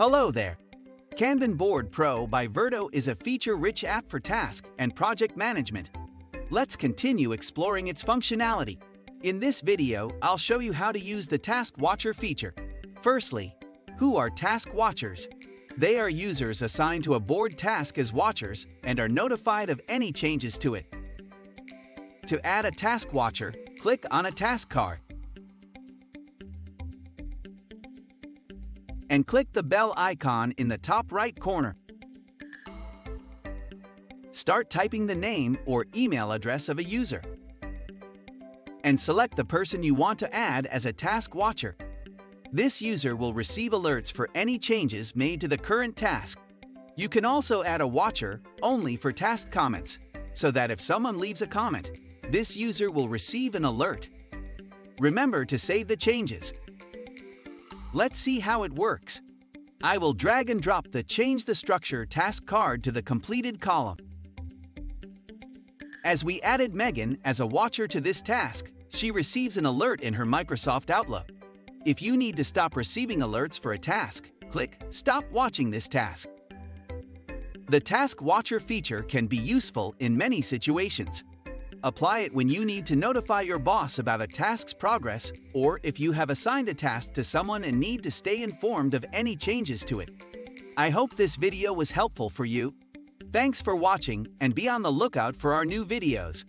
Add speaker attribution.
Speaker 1: Hello there! Kanban Board Pro by Virto is a feature-rich app for task and project management. Let's continue exploring its functionality. In this video, I'll show you how to use the Task Watcher feature. Firstly, who are Task Watchers? They are users assigned to a board task as watchers and are notified of any changes to it. To add a Task Watcher, click on a task card and click the bell icon in the top right corner. Start typing the name or email address of a user and select the person you want to add as a task watcher. This user will receive alerts for any changes made to the current task. You can also add a watcher only for task comments, so that if someone leaves a comment, this user will receive an alert. Remember to save the changes. Let's see how it works. I will drag and drop the Change the Structure task card to the completed column. As we added Megan as a watcher to this task, she receives an alert in her Microsoft Outlook. If you need to stop receiving alerts for a task, click Stop watching this task. The Task Watcher feature can be useful in many situations. Apply it when you need to notify your boss about a task's progress, or if you have assigned a task to someone and need to stay informed of any changes to it. I hope this video was helpful for you. Thanks for watching, and be on the lookout for our new videos.